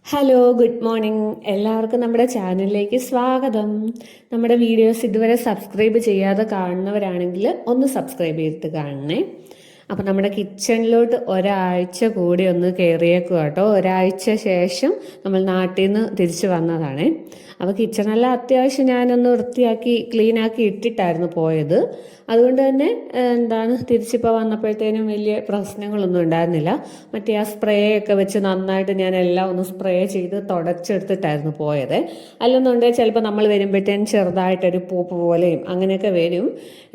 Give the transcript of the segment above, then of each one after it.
Hello, good morning. എല്ലാവർക്കും നമ്മുടെ ചാനലിലേക്ക് സ്വാഗതം. നമ്മുടെ വീഡിയോസ് ഇതുവരെ സബ്സ്ക്രൈബ് ചെയ്യാതെ കാണുന്നവരാണെങ്കിൽ ഒന്ന് സബ്സ്ക്രൈബ് ചെയ്തിട്ട് കാണണേ. അപ്പം നമ്മുടെ കിച്ചണിലോട്ട് ഒരാഴ്ച കൂടി ഒന്ന് കയറിയേക്കുക കേട്ടോ. ഒരാഴ്ച ശേഷം നമ്മൾ നാട്ടിൽ നിന്ന് തിരിച്ചു വന്നതാണ്. അപ്പോൾ കിച്ചണെല്ലാം അത്യാവശ്യം ഞാനൊന്ന് വൃത്തിയാക്കി ക്ലീനാക്കി ഇട്ടിട്ടായിരുന്നു പോയത്. അതുകൊണ്ട് തന്നെ തിരിച്ചിപ്പോൾ വന്നപ്പോഴത്തേനും വലിയ പ്രശ്നങ്ങളൊന്നും ഉണ്ടായിരുന്നില്ല. മറ്റേ ആ സ്പ്രേ ഒക്കെ വെച്ച് നന്നായിട്ട് ഞാൻ എല്ലാം ഒന്ന് സ്പ്രേ ചെയ്ത് തുടച്ചെടുത്തിട്ടായിരുന്നു പോയത്. അല്ലെന്നുണ്ടെങ്കിൽ ചിലപ്പോൾ നമ്മൾ വരുമ്പോഴത്തേനും ചെറുതായിട്ടൊരു പൂപ്പ് പോലെയും അങ്ങനെയൊക്കെ വരും.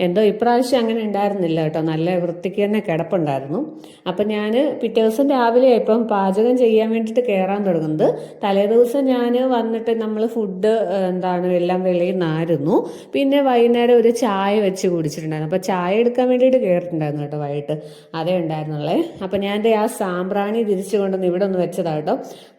എന്തോ ഇപ്രാവശ്യം അങ്ങനെ ഉണ്ടായിരുന്നില്ല കേട്ടോ. നല്ല വൃത്തിക്ക് തന്നെ കിടപ്പുണ്ടായിരുന്നു. അപ്പം ഞാൻ പിറ്റേ ദിവസം രാവിലെ ഇപ്പം പാചകം ചെയ്യാൻ വേണ്ടിയിട്ട് കയറാൻ തുടങ്ങുന്നത്. തലേദിവസം ഞാൻ വന്നിട്ട് നമ്മൾ ഫുഡ് എല്ലാം വെളിയിൽ നിന്നായിരുന്നു. പിന്നെ വൈകുന്നേരം ഒരു ചായ വെച്ച് കുടിച്ചിട്ടുണ്ടായിരുന്നു. അപ്പോൾ ചായ എടുക്കാൻ വേണ്ടിയിട്ട് കയറിയിട്ടുണ്ടായിരുന്നു കേട്ടോ വൈകിട്ട്. അതേ ഉണ്ടായിരുന്നുള്ളേ. അപ്പം ഞാൻ ആ സാമ്പ്രാണി തിരിച്ചു കൊണ്ടുവന്ന് ഇവിടെ ഒന്ന് വെച്ചതാട്ടോ.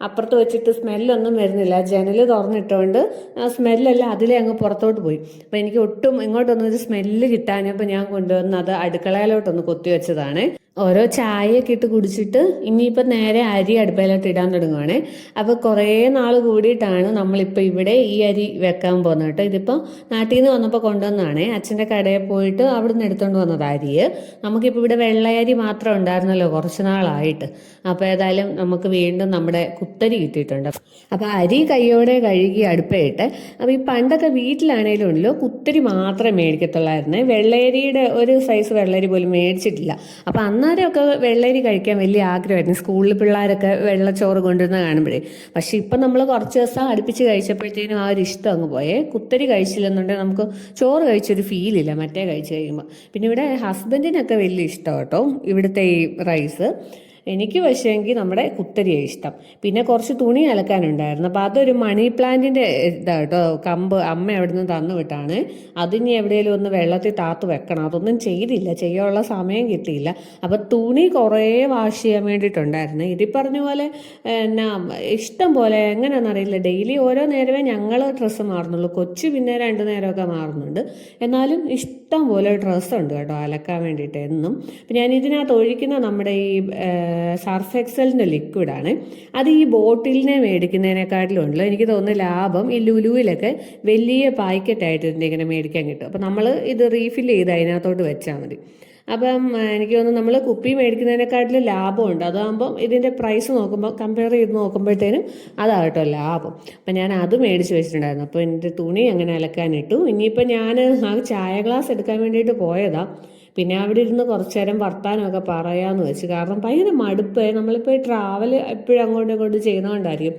അപ്പുറത്ത് വെച്ചിട്ട് സ്മെല്ലൊന്നും വരുന്നില്ല. ജനൽ തുറന്നിട്ടുകൊണ്ട് ആ സ്മെല്ലെല്ലാം അതിലേ അങ്ങ് പുറത്തോട്ട് പോയി. അപ്പം എനിക്ക് ഒട്ടും ഇങ്ങോട്ടൊന്നും ഒരു സ്മെല്ല് കിട്ടാനപ്പോൾ ഞാൻ കൊണ്ടുവന്ന് അത് അടുക്കളയിലോട്ടൊന്ന് കൊത്തി വെച്ചതാണ്. ഓരോ ചായയൊക്കെ ഇട്ട് കുടിച്ചിട്ട് ഇനിയിപ്പോൾ നേരെ അരി അടുപ്പയിലോട്ട് ഇടാൻ തുടങ്ങുവാണ്. അപ്പോൾ കുറേ നാൾ കൂടിയിട്ടാണ് നമ്മളിപ്പോൾ ഇവിടെ ഈ അരി വെക്കാൻ പോകുന്നത് കേട്ടോ. ഇതിപ്പോൾ നാട്ടിൽ നിന്ന് വന്നപ്പോൾ കൊണ്ടുവന്നതാണ്. അച്ഛൻ്റെ കടയിൽ പോയിട്ട് അവിടെ നിന്ന് എടുത്തുകൊണ്ട് വന്നത് അരി. നമുക്കിപ്പോൾ ഇവിടെ വെള്ളയരി മാത്രം ഉണ്ടായിരുന്നല്ലോ കുറച്ച് നാളായിട്ട്. അപ്പോൾ ഏതായാലും നമുക്ക് വീണ്ടും നമ്മുടെ കുത്തരി കിട്ടിയിട്ടുണ്ട്. അപ്പോൾ അരി കൈയോടെ കഴുകി അടുപ്പയിട്ട്. അപ്പോൾ ഈ പണ്ടൊക്കെ വീട്ടിലാണേലും ഉണ്ടല്ലോ കുത്തരി മാത്രമേ മേടിക്കത്തുള്ളായിരുന്നേ. വെള്ളയരിയുടെ ഒരു സൈസ് വെള്ളരി പോലും മേടിച്ചിട്ടില്ല. അപ്പോൾ അന്നേരമൊക്കെ വെള്ളരി കഴിക്കാൻ വലിയ ആഗ്രഹമായിരുന്നു. സ്കൂളിൽ പിള്ളേരൊക്കെ വെള്ളച്ചോറ് കൊണ്ടുവന്ന് കാണുമ്പോഴേ. പക്ഷെ ഇപ്പം നമ്മൾ കുറച്ച് ദിവസം അടുപ്പിച്ച് കഴിച്ചപ്പോഴത്തേനും ആ ഒരു ഇഷ്ടം അങ്ങ് പോയേ. കുത്തരി കഴിച്ചില്ലെന്നുണ്ടെങ്കിൽ നമുക്ക് ചോറ് കഴിച്ചൊരു ഫീലില്ല മറ്റേ കഴിച്ച് കഴിയുമ്പോൾ. പിന്നെ ഇവിടെ ഹസ്ബൻഡിനൊക്കെ വലിയ ഇഷ്ടം കേട്ടോ ഇവിടുത്തെ ഈ റൈസ്. എനിക്ക് പക്ഷേങ്കിൽ നമ്മുടെ കുത്തരിയാണ് ഇഷ്ടം. പിന്നെ കുറച്ച് തുണി അലക്കാനുണ്ടായിരുന്നു. അപ്പോൾ അതൊരു മണി പ്ലാന്റിൻ്റെ ഇതാട്ടോ, കമ്പ് അമ്മ അവിടെ നിന്ന് തന്നു വിട്ടാണ്. അതിനി എവിടെയെങ്കിലും ഒന്ന് വെള്ളത്തിൽ താത്ത് വെക്കണം. അതൊന്നും ചെയ്തില്ല, ചെയ്യാനുള്ള സമയം കിട്ടിയില്ല. അപ്പോൾ തുണി കുറേ വാഷ് ചെയ്യാൻ വേണ്ടിയിട്ടുണ്ടായിരുന്നു. ഇതിൽ പറഞ്ഞ പോലെ ഇഷ്ടം പോലെ എങ്ങനെയാണെന്നറിയില്ല. ഡെയിലി ഓരോ നേരമേ ഞങ്ങൾ ഡ്രസ്സ് മാറുന്നുള്ളൂ. കൊച്ചു പിന്നെ 2 നേരമൊക്കെ മാറുന്നുണ്ട്. എന്നാലും ഇഷ്ടം പോലെ ഡ്രസ്സുണ്ട് കേട്ടോ അലക്കാൻ വേണ്ടിയിട്ട് എന്നും. അപ്പം ഞാൻ ഇതിനകത്ത് ഒഴിക്കുന്ന നമ്മുടെ ഈ സർഫ് എക്സലിൻ്റെ ലിക്വിഡാണ്. അത് ഈ ബോട്ടിലിനെ മേടിക്കുന്നതിനെക്കാട്ടിലും ഉണ്ടല്ലോ എനിക്ക് തോന്നുന്നു ലാഭം ഈ ലുലുവിലൊക്കെ വലിയ പാക്കറ്റായിട്ട് ഇങ്ങനെ മേടിക്കാൻ കിട്ടും. അപ്പം നമ്മൾ ഇത് റീഫിൽ ചെയ്ത് അതിനകത്തോട്ട് വെച്ചാൽ മതി. അപ്പം എനിക്ക് തോന്നുന്നു നമ്മൾ കുപ്പി മേടിക്കുന്നതിനെക്കാട്ടിലും ലാഭമുണ്ട്. അതാകുമ്പം ഇതിൻ്റെ പ്രൈസ് നോക്കുമ്പോൾ കമ്പയർ ചെയ്ത് നോക്കുമ്പോഴത്തേനും അതാകട്ടോ ലാഭം. അപ്പം ഞാൻ അത് മേടിച്ച് വെച്ചിട്ടുണ്ടായിരുന്നു. അപ്പോൾ എൻ്റെ തുണി അങ്ങനെ അലക്കാനിട്ടു. ഇനിയിപ്പോൾ ഞാൻ ആ ചായ ഗ്ലാസ് എടുക്കാൻ വേണ്ടിയിട്ട് പോയതാണ്. പിന്നെ അവിടെ ഇരുന്ന് കുറച്ച് നേരം വർത്താനമൊക്കെ പറയാമെന്ന് വെച്ച്. കാരണം ഭയങ്കര മടുപ്പ്. നമ്മളിപ്പോൾ ട്രാവൽ എപ്പോഴും അങ്ങോട്ടും ഇങ്ങോട്ടും ചെയ്യുന്നതുകൊണ്ടായിരിക്കും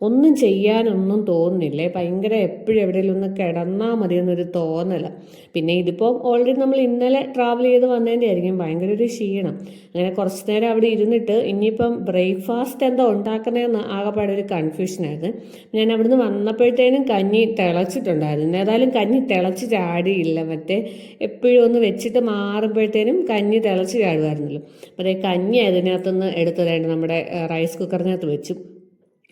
ഒന്നും ചെയ്യാനൊന്നും തോന്നുന്നില്ലേ. ഭയങ്കര എപ്പോഴും എവിടെയെങ്കിലും ഒന്ന് കിടന്നാൽ മതി എന്നൊരു തോന്നല. പിന്നെ ഇതിപ്പോൾ ഓൾറെഡി നമ്മൾ ഇന്നലെ ട്രാവൽ ചെയ്ത് വന്നതിൻ്റെ ആയിരിക്കും ഭയങ്കര ഒരു ക്ഷീണം. അങ്ങനെ കുറച്ച് നേരം അവിടെ ഇരുന്നിട്ട് ഇനിയിപ്പം ബ്രേക്ക്ഫാസ്റ്റ് എന്താ ഉണ്ടാക്കണേന്ന് ആകെപ്പാടെ ഒരു കൺഫ്യൂഷനായിരുന്നു. ഞാൻ അവിടുന്ന് വന്നപ്പോഴത്തേനും കഞ്ഞി തിളച്ചിട്ടുണ്ടായിരുന്നു. ഏതായാലും കഞ്ഞി തിളച്ച് ചാടിയില്ല. മറ്റേ എപ്പോഴും ഒന്ന് വെച്ചിട്ട് മാറുമ്പോഴത്തേനും കഞ്ഞി തിളച്ച് ചാടുമായിരുന്നല്ലോ. അപ്പോൾ കഞ്ഞി അതിനകത്തുനിന്ന് എടുത്തതായിട്ട് നമ്മുടെ റൈസ് കുക്കറിനകത്ത് വെച്ചു.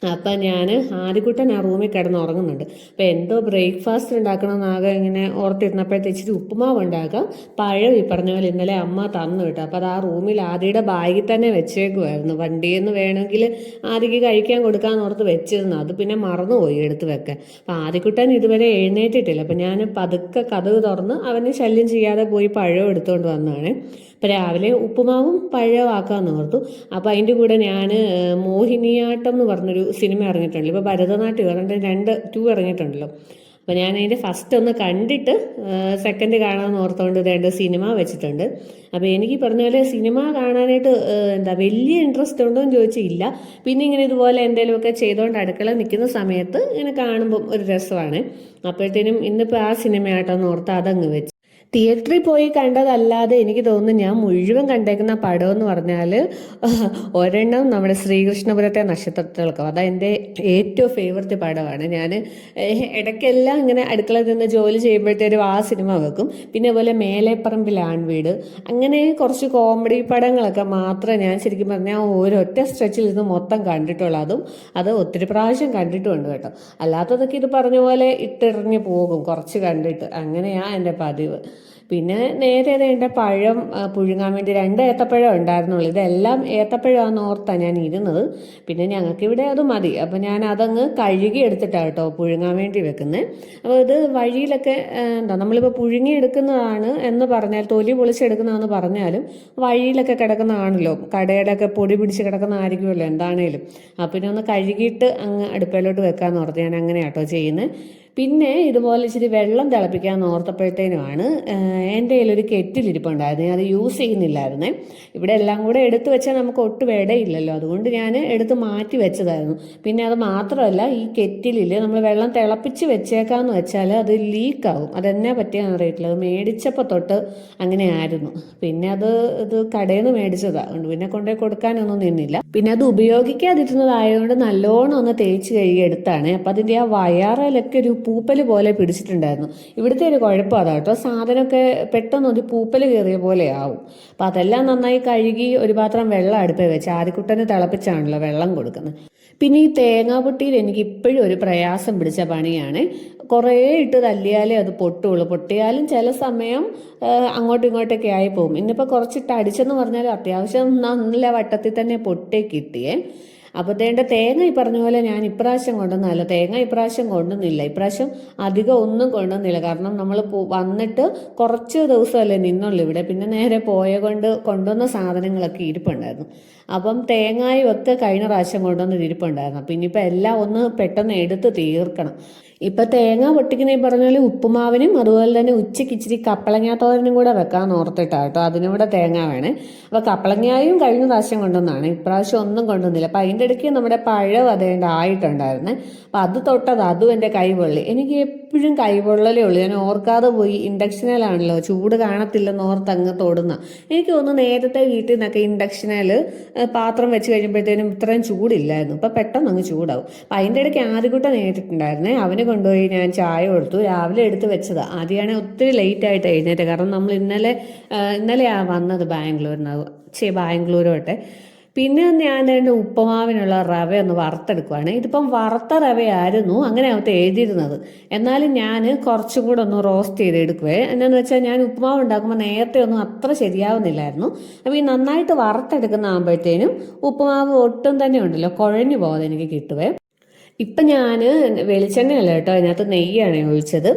അപ്പം ഞാൻ ആദ്യക്കുട്ടൻ ആ റൂമിൽ കിടന്ന് ഉറങ്ങുന്നുണ്ട്. അപ്പം എന്തോ ബ്രേക്ക്ഫാസ്റ്റ് ഉണ്ടാക്കണമെന്നാകെ ഇങ്ങനെ ഓർത്തിരുന്നപ്പോഴത്തെ ഇച്ചിരി ഉപ്പുമാവ് ഉണ്ടാക്കാം. പഴം ഈ പറഞ്ഞ പോലെ ഇന്നലെ അമ്മ തന്നു വിട്ടു. അപ്പോൾ അത് ആ റൂമിൽ ആദ്യയുടെ ബാഗിൽ തന്നെ വെച്ചേക്കുമായിരുന്നു. വണ്ടിയിൽ നിന്ന് വേണമെങ്കിൽ ആദ്യക്ക് കഴിക്കാൻ കൊടുക്കാമെന്ന് ഓർത്ത് വെച്ചിരുന്നു. അത് പിന്നെ മറന്നുപോയി എടുത്ത് വെക്കാൻ. അപ്പം ആദ്യക്കുട്ടൻ ഇതുവരെ എഴുന്നേറ്റിട്ടില്ല. അപ്പം ഞാൻ പതുക്കെ കതക് തുറന്ന് അവന് ശല്യം ചെയ്യാതെ പോയി പഴം എടുത്തുകൊണ്ട് വന്നതാണ്. അപ്പം രാവിലെ ഉപ്പുമാവും പഴവും ആക്കാമെന്ന് ഓർത്തു. അപ്പോൾ അതിൻ്റെ കൂടെ ഞാൻ മോഹിനിയാട്ടം എന്ന് പറഞ്ഞൊരു സിനിമ ഇറങ്ങിയിട്ടുണ്ടല്ലോ. ഇപ്പോൾ ഭരതനാട്യം 2 ഇറങ്ങിയിട്ടുണ്ടല്ലോ. അപ്പോൾ ഞാൻ അതിൻ്റെ ഫസ്റ്റ് ഒന്ന് കണ്ടിട്ട് സെക്കൻഡ് കാണാമെന്ന് ഓർത്തുകൊണ്ട് 2 സിനിമ വെച്ചിട്ടുണ്ട്. അപ്പോൾ എനിക്ക് പറഞ്ഞ പോലെ സിനിമ കാണാനായിട്ട് വലിയ ഇൻട്രസ്റ്റ് ഉണ്ടോ എന്ന് ചോദിച്ചില്ല. പിന്നെ ഇങ്ങനെ ഇതുപോലെ എന്തെങ്കിലുമൊക്കെ ചെയ്തുകൊണ്ട് അടുക്കള നിൽക്കുന്ന സമയത്ത് ഇങ്ങനെ കാണുമ്പം ഒരു രസമാണ്. അപ്പോഴത്തേനും ഇന്നിപ്പോൾ ആ സിനിമയായിട്ടൊന്ന് ഓർത്ത് അതങ്ങ് വെച്ച്. തിയേറ്ററിൽ പോയി കണ്ടതല്ലാതെ എനിക്ക് തോന്നുന്നു ഞാൻ മുഴുവൻ കണ്ടേക്കുന്ന പടം എന്ന് പറഞ്ഞാൽ ഒരെണ്ണം നമ്മുടെ ശ്രീകൃഷ്ണപുരത്തെ നക്ഷത്രത്തിളക്കം. അതെൻ്റെ ഏറ്റവും ഫേവററ്റ് പടമാണ്. ഞാൻ ഇടയ്ക്കെല്ലാം ഇങ്ങനെ അടുക്കളയിൽ നിന്ന് ജോലി ചെയ്യുമ്പോഴത്തേനും ആ സിനിമ വെക്കും. പിന്നെ അതുപോലെ മേലെപ്പറമ്പിൽ ആൺവീട്, അങ്ങനെ കുറച്ച് കോമഡി പടങ്ങളൊക്കെ മാത്രമേ ഞാൻ ശരിക്കും പറഞ്ഞാൽ ഒരൊറ്റ സ്ട്രെച്ചിൽ ഇത് മൊത്തം കണ്ടിട്ടുള്ളൂ. അത് ഒത്തിരി പ്രാവശ്യം കണ്ടിട്ടുമുണ്ട് കേട്ടോ. അല്ലാത്തതൊക്കെ ഇത് പറഞ്ഞ പോലെ ഇട്ടെറിഞ്ഞ് പോകും കുറച്ച് കണ്ടിട്ട്. അങ്ങനെയാണ് എൻ്റെ പതിവ്. പിന്നെ നേരെ എൻ്റെ പഴം പുഴുങ്ങാൻ വേണ്ടി 2 ഏത്തപ്പഴം ഉണ്ടായിരുന്നുള്ളൂ. ഇതെല്ലാം ഏത്തപ്പഴമാണെന്ന് ഓർത്താണ് ഞാൻ ഇരുന്നത്. പിന്നെ ഞങ്ങൾക്കിവിടെ അത് മതി. അപ്പോൾ ഞാൻ അതങ്ങ് കഴുകി എടുത്തിട്ടാണ് കേട്ടോ പുഴുങ്ങാൻ വേണ്ടി വെക്കുന്നത്. അപ്പോൾ ഇത് വഴിയിലൊക്കെ നമ്മളിപ്പോൾ പുഴുങ്ങിയെടുക്കുന്നതാണ് എന്ന് പറഞ്ഞാൽ, തൊലി പൊളിച്ചെടുക്കുന്നതെന്ന് പറഞ്ഞാലും വഴിയിലൊക്കെ കിടക്കുന്നതാണല്ലോ, കടയുടെയൊക്കെ പൊടി പിടിച്ച് കിടക്കുന്നതായിരിക്കുമല്ലോ എന്താണേലും. അപ്പം പിന്നെ ഒന്ന് കഴുകിയിട്ട് അങ്ങ് അടുപ്പയിലോട്ട് വെക്കാമെന്ന് ഓർത്ത് ഞാൻ അങ്ങനെ കേട്ടോ ചെയ്യുന്നത്. പിന്നെ ഇതുപോലെ ഇച്ചിരി വെള്ളം തിളപ്പിക്കാൻ ഓർത്തപ്പോഴത്തേനുമാണ് എൻ്റെ കയ്യിലൊരു കെറ്റിലിരിപ്പുണ്ടായിരുന്നു. അത് യൂസ് ചെയ്യുന്നില്ലായിരുന്നേ. ഇവിടെ എല്ലാം കൂടെ എടുത്തു വെച്ചാൽ നമുക്ക് ഒട്ടും ഇടയില്ലല്ലോ, അതുകൊണ്ട് ഞാൻ എടുത്ത് മാറ്റി വെച്ചതായിരുന്നു. പിന്നെ അത് മാത്രമല്ല, ഈ കെറ്റിലിൽ നമ്മൾ വെള്ളം തിളപ്പിച്ച് വെച്ചേക്കാമെന്ന് വെച്ചാൽ അത് ലീക്കാവും. അതെന്നാ പറ്റിയാന്ന് അറിയത്തില്ല. അത് മേടിച്ചപ്പോൾ തൊട്ട് അങ്ങനെ ആയിരുന്നു. പിന്നെ ഇത് കടയിൽ നിന്ന് മേടിച്ചതാണ്, അതുകൊണ്ട് പിന്നെ കൊണ്ടുപോയി കൊടുക്കാനൊന്നും നിന്നില്ല. പിന്നെ അത് ഉപയോഗിക്കാതിരുന്നതായതുകൊണ്ട് നല്ലോണം ഒന്ന് തേച്ച് കഴുകി എടുത്താണ്. അപ്പം അതിൻ്റെ ആ വയറിലൊക്കെ ഒരു പൂപ്പൽ പോലെ പിടിച്ചിട്ടുണ്ടായിരുന്നു. ഇവിടുത്തെ ഒരു കുഴപ്പം അതാ കേട്ടോ, സാധനമൊക്കെ പെട്ടെന്ന് ഒരു പൂപ്പൽ കയറിയ പോലെ ആവും. അപ്പം അതെല്ലാം നന്നായി കഴുകി ഒരു പാത്രം വെള്ളം അടുപ്പിൽ വെച്ച് ആദ്യക്കുട്ടന് തിളപ്പിച്ചാണല്ലോ വെള്ളം കൊടുക്കുന്നത്. പിന്നെ ഈ തേങ്ങാപ്പൊട്ടിയിൽ എനിക്ക് ഇപ്പോഴും ഒരു പ്രയാസം പിടിച്ച പണിയാണ്. കുറേ ഇട്ട് തല്ലിയാലേ അത് പൊട്ടുള്ളൂ. പൊട്ടിയാലും ചില സമയം അങ്ങോട്ടും ഇങ്ങോട്ടൊക്കെ ആയി പോകും. ഇന്നിപ്പോൾ കുറച്ചിട്ട് അടിച്ചെന്ന് പറഞ്ഞാലും അത്യാവശ്യം നല്ല വട്ടത്തിൽ തന്നെ പൊട്ടേ കിട്ടിയേ. അപ്പോൾ തേങ്ങ ഈ പറഞ്ഞ പോലെ ഞാൻ ഇപ്രാവശ്യം കൊണ്ടുവന്നല്ല, തേങ്ങ ഇപ്രാവശ്യം കൊണ്ടുവന്നില്ല. ഇപ്രാവശ്യം അധികം ഒന്നും കൊണ്ടുവന്നില്ല. കാരണം നമ്മൾ വന്നിട്ട് കുറച്ച് ദിവസമല്ലേ നിന്നുള്ളൂ ഇവിടെ. പിന്നെ നേരെ പോയ കൊണ്ട് കൊണ്ടുവന്ന സാധനങ്ങളൊക്കെ ഇരിപ്പുണ്ടായിരുന്നു. അപ്പം തേങ്ങായും ഒക്കെ കഴിഞ്ഞ പ്രാവശ്യം കൊണ്ടുവന്ന് ഇരിപ്പുണ്ടായിരുന്നു. അപ്പം ഇനിയിപ്പോൾ എല്ലാം ഒന്ന് പെട്ടെന്ന് എടുത്ത് തീർക്കണം. ഇപ്പം തേങ്ങ പൊട്ടിക്കുന്ന ഈ പറഞ്ഞ പോലെ ഉപ്പുമാവിനും അതുപോലെ തന്നെ ഉച്ചയ്ക്ക് ഇച്ചിരി കപ്പളങ്ങാ തോരനും കൂടെ വെക്കാൻ ഓർത്തിട്ടാണ് കേട്ടോ. അതിനും കൂടെ തേങ്ങ വേണേ. അപ്പോൾ കപ്പളങ്ങായും കഴിഞ്ഞ പ്രാവശ്യം കൊണ്ടുവന്നാണ്, ഇപ്രാവശ്യം ഒന്നും കൊണ്ടുവന്നില്ല. അപ്പം അതിൻ്റെ ഇടയ്ക്ക് നമ്മുടെ പഴം ആയിട്ടുണ്ടായിരുന്നേ. അപ്പം അത് തൊട്ടത് അതും എൻ്റെ കൈ പൊള്ളി. എനിക്ക് എപ്പോഴും കൈ പൊള്ളലേ ഉള്ളൂ. ഞാൻ ഓർക്കാതെ പോയി, ഇൻഡക്ഷനിലാണല്ലോ ചൂട് കാണത്തില്ലെന്ന് ഓർത്ത് അങ്ങ് തൊടുന്ന. എനിക്ക് തോന്നുന്നു നേരത്തെ വീട്ടിൽ നിന്നൊക്കെ ഇൻഡക്ഷനിൽ പാത്രം വെച്ച് കഴിയുമ്പോഴത്തേനും ഇത്രയും ചൂടില്ലായിരുന്നു. ഇപ്പം പെട്ടെന്ന് അങ്ങ് ചൂടാവും. അപ്പം അതിൻ്റെ ഇടയ്ക്ക് ആദ്യകൂട്ടം നേരിട്ടുണ്ടായിരുന്നേ. അവന് കൊണ്ടുപോയി ഞാൻ ചായ കൊടുത്തു. രാവിലെ എടുത്ത് വെച്ചതാണ്. ആദ്യമാണെങ്കിൽ ഒത്തിരി ലേറ്റായിട്ട് എഴുന്നേറ്റ്. കാരണം നമ്മൾ ഇന്നലെയാണ് വന്നത് ബാംഗ്ലൂരോട്ടെ. പിന്നെ ഞാൻ എൻ്റെ ഉപ്പുമാവിനുള്ള റവ ഒന്ന് വറുത്തെടുക്കുവാണ്. ഇതിപ്പം വറുത്ത റവയായിരുന്നു അങ്ങനെ അകത്ത് എഴുതിയിരുന്നത്. എന്നാലും ഞാൻ കുറച്ചും കൂടെ ഒന്ന് റോസ്റ്റ് ചെയ്തെടുക്കുവേ. എന്നാന്ന് വെച്ചാൽ ഞാൻ ഉപ്പുമാവ് ഉണ്ടാക്കുമ്പോൾ നേരത്തെ ഒന്നും അത്ര ശരിയാവുന്നില്ലായിരുന്നു. അപ്പോൾ ഈ നന്നായിട്ട് വറുത്തെടുക്കുന്ന ആകുമ്പോഴത്തേനും ഉപ്പുമാവ് ഒട്ടും തന്നെ ഉണ്ടല്ലോ കുഴഞ്ഞു പോകാതെ എനിക്ക് കിട്ടുവേ. ഇപ്പം ഞാൻ വെളിച്ചെണ്ണയല്ല കേട്ടോ, അതിനകത്ത് നെയ്യാണ് ഒഴിച്ചത്.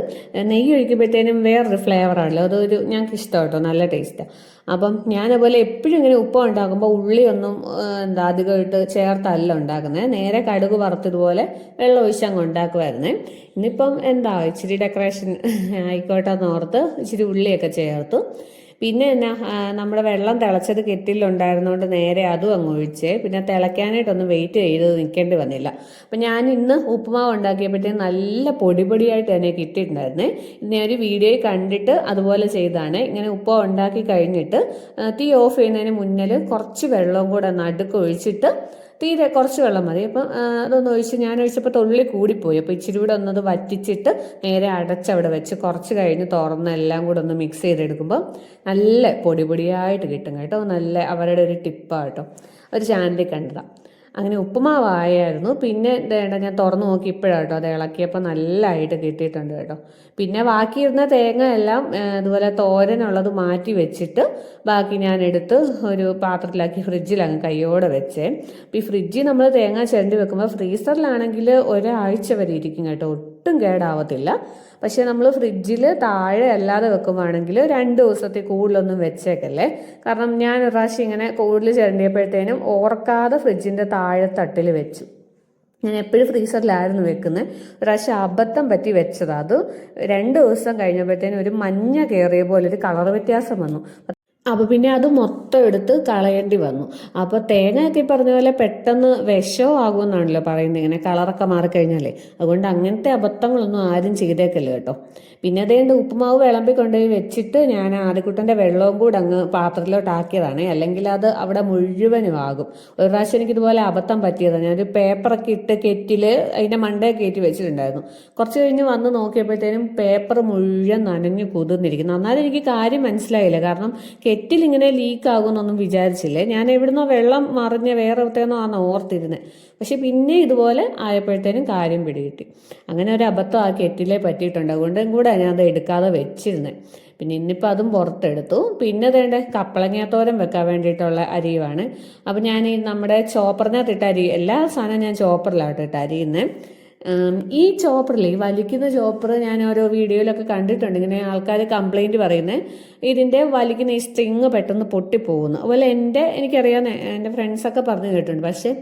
നെയ്യ് ഒഴിക്കുമ്പോഴത്തേനും വേറൊരു ഫ്ലേവറാണല്ലോ, ഞങ്ങൾക്ക് ഇഷ്ടം കേട്ടോ, നല്ല ടേസ്റ്റാണ്. അപ്പം ഞാൻ അതുപോലെ എപ്പോഴും ഇങ്ങനെ ഉപ്പ ഉണ്ടാക്കുമ്പോൾ ഉള്ളിയൊന്നും അധികമായിട്ട് ചേർത്തല്ല ഉണ്ടാക്കുന്നത്. നേരെ കടുക് വറുത്തതുപോലെ വെള്ളം ഒഴിച്ചങ്ങ് ഉണ്ടാക്കുമായിരുന്നേ. ഇന്നിപ്പം ഇച്ചിരി ഡെക്കറേഷൻ ആയിക്കോട്ടെ എന്നോർത്ത് ഇച്ചിരി ഉള്ളിയൊക്കെ ചേർത്തു. പിന്നെ നമ്മുടെ വെള്ളം തിളച്ചത് കെറ്റിലുണ്ടായിരുന്നതുകൊണ്ട് നേരെ അതും അങ്ങ് ഒഴിച്ചേ. പിന്നെ തിളയ്ക്കാനായിട്ടൊന്നും വെയിറ്റ് ചെയ്ത് നിൽക്കേണ്ടി വന്നില്ല. അപ്പം ഞാൻ ഇന്ന് ഉപ്പുമാവ് ഉണ്ടാക്കിയപ്പോഴത്തേക്കും നല്ല പൊടിയായിട്ട് തന്നെ കിട്ടിയിട്ടുണ്ടായിരുന്നേ. ഞാൻ ഒരു വീഡിയോയിൽ കണ്ടിട്ട് അതുപോലെ ചെയ്താണ്. ഇങ്ങനെ ഉപ്പുമാവ് ഉണ്ടാക്കി കഴിഞ്ഞിട്ട് തീ ഓഫ് ചെയ്യുന്നതിന് മുന്നിൽ കുറച്ച് വെള്ളവും കൂടെ നടുക്ക് ഒഴിച്ചിട്ട്, തീരെ കുറച്ച് വെള്ളം മതി. അപ്പം അതൊന്ന് ഒഴിച്ച് ഞാൻ ഒഴിച്ചപ്പോൾ തുള്ളി കൂടിപ്പോയി. അപ്പോൾ ഇച്ചിരി കൂടെ ഒന്നത് വറ്റിച്ചിട്ട് നേരെ അടച്ചവിടെ വെച്ച് കുറച്ച് കഴിഞ്ഞ് തുറന്ന് എല്ലാം കൂടെ ഒന്ന് മിക്സ് ചെയ്തെടുക്കുമ്പോൾ നല്ല പൊടിയായിട്ട് കിട്ടും കേട്ടോ. നല്ല അവരുടെ ഒരു ടിപ്പാണ് കേട്ടോ, ഒരു ചാനലിൽ കണ്ടതാണ്. അങ്ങനെ ഉപ്പുമാവായിരുന്നു. പിന്നെ ഞാൻ തുറന്നു നോക്കി ഇപ്പോഴാണ് കേട്ടോ അത് ഇളക്കിയപ്പോൾ നല്ലതായിട്ട് കിട്ടിയിട്ടുണ്ട് കേട്ടോ. പിന്നെ ബാക്കിയിരുന്ന തേങ്ങ എല്ലാം ഇതുപോലെ തോരനുള്ളത് മാറ്റി വെച്ചിട്ട് ബാക്കി ഞാൻ എടുത്ത് ഒരു പാത്രത്തിലാക്കി ഫ്രിഡ്ജിൽ അങ്ങ് കയ്യോടെ വെച്ചേ. അപ്പോൾ ഈ ഫ്രിഡ്ജിൽ നമ്മൾ തേങ്ങ ചിരണ്ടി വെക്കുമ്പോൾ ഫ്രീസറിലാണെങ്കിൽ ഒരാഴ്ച വരെ ഇരിക്കും കേട്ടോ, ഒട്ടും കേടാവത്തില്ല. പക്ഷേ നമ്മൾ ഫ്രിഡ്ജിൽ താഴെ അല്ലാതെ വെക്കുവാണെങ്കിൽ 2 ദിവസത്തിൽ കൂടുതലൊന്നും വെച്ചേക്കല്ലേ. കാരണം ഞാൻ ഒരു പ്രാവശ്യം ഇങ്ങനെ കൂടുതൽ ചിരണ്ടിയപ്പോഴത്തേനും ഓർക്കാതെ ഫ്രിഡ്ജിൻ്റെ താഴെ തട്ടിൽ വെച്ചു. ഞാൻ എപ്പോഴും ഫ്രീസറിലായിരുന്നു വെക്കുന്നത്. ഒരു പ്രാവശ്യം അബദ്ധം പറ്റി വെച്ചതാണ്. അത് 2 ദിവസം കഴിഞ്ഞപ്പോഴത്തേനും ഒരു മഞ്ഞ കയറിയ പോലെ ഒരു കളർ വ്യത്യാസം വന്നു. അപ്പോൾ പിന്നെ അത് മൊത്തം എടുത്ത് കളയേണ്ടി വന്നു. അപ്പോൾ തേങ്ങയൊക്കെ പറഞ്ഞ പോലെ പെട്ടെന്ന് വിഷവും ആകുമെന്നാണല്ലോ പറയുന്നത്, ഇങ്ങനെ കളറൊക്കെ മാറിക്കഴിഞ്ഞാലേ. അതുകൊണ്ട് അങ്ങനത്തെ അബദ്ധങ്ങളൊന്നും ആരും ചെയ്തേക്കല്ലോ കേട്ടോ. പിന്നെ അതേണ്ട് ഉപ്പുമാവ് വിളമ്പി കൊണ്ടുപോയി വെച്ചിട്ട് ഞാൻ ആദ്യക്കുട്ടൻ്റെ വെള്ളവും കൂടെ അങ്ങ് പാത്രത്തിലോട്ടാക്കിയതാണ്. അല്ലെങ്കിൽ അത് അവിടെ മുഴുവനും ആകും. ഒരു പ്രാവശ്യം എനിക്കിതുപോലെ അബദ്ധം പറ്റിയതാണ്. ഞാനൊരു പേപ്പറൊക്കെ ഇട്ട് കെറ്റിൽ അതിൻ്റെ മണ്ടയെ കയറ്റി വെച്ചിട്ടുണ്ടായിരുന്നു. കുറച്ച് കഴിഞ്ഞ് വന്ന് നോക്കിയപ്പോഴത്തേനും പേപ്പർ മുഴുവൻ നനഞ്ഞു കുതിർന്നിരിക്കുന്നു. എന്നാലും എനിക്ക് കാര്യം മനസ്സിലായില്ല. കാരണം കെറ്റിലിങ്ങനെ ലീക്കാകുമെന്നൊന്നും വിചാരിച്ചില്ലേ. ഞാൻ എവിടുന്നോ വെള്ളം മറിഞ്ഞ് വേറെ എവിടത്തേന്നോ ആണ് ഓർത്തിരുന്നത്. പക്ഷെ പിന്നെ ഇതുപോലെ ആയപ്പോഴത്തേനും കാര്യം പിടികിട്ടി. അങ്ങനെ ഒരു അബദ്ധം ആ കെറ്റിലേ പറ്റിയിട്ടുണ്ട്. അതുകൊണ്ടും കൂടെ ഞാൻ അത് എടുക്കാതെ വെച്ചിരുന്നത്. പിന്നെ ഇന്നിപ്പോൾ അതും പുറത്തെടുത്തു. പിന്നെ അതേണ്ട കപ്പളങ്ങാത്തോരൻ വെക്കാൻ വേണ്ടിയിട്ടുള്ള അരിയുമാണ്. അപ്പം ഞാൻ ഈ നമ്മുടെ ചോപ്പറിനകത്തിട്ട് അരി, എല്ലാ സാധനവും ഞാൻ ചോപ്പറിലായിട്ട് അരിയുന്നത്. ഈ ചോപ്പറിൽ, ഈ വലിക്കുന്ന ചോപ്പർ ഞാൻ ഓരോ വീഡിയോയിലൊക്കെ കണ്ടിട്ടുണ്ട്. ഇങ്ങനെ ആൾക്കാർ കംപ്ലൈൻറ്റ് പറയുന്നത് ഇതിൻ്റെ വലിക്കുന്ന ഈ സ്ട്രിങ് പെട്ടെന്ന് പൊട്ടിപ്പോകുന്നു. അതുപോലെ എനിക്കറിയാവുന്ന എൻ്റെ ഫ്രണ്ട്സൊക്കെ പറഞ്ഞു കേട്ടിട്ടുണ്ട്. പക്ഷേ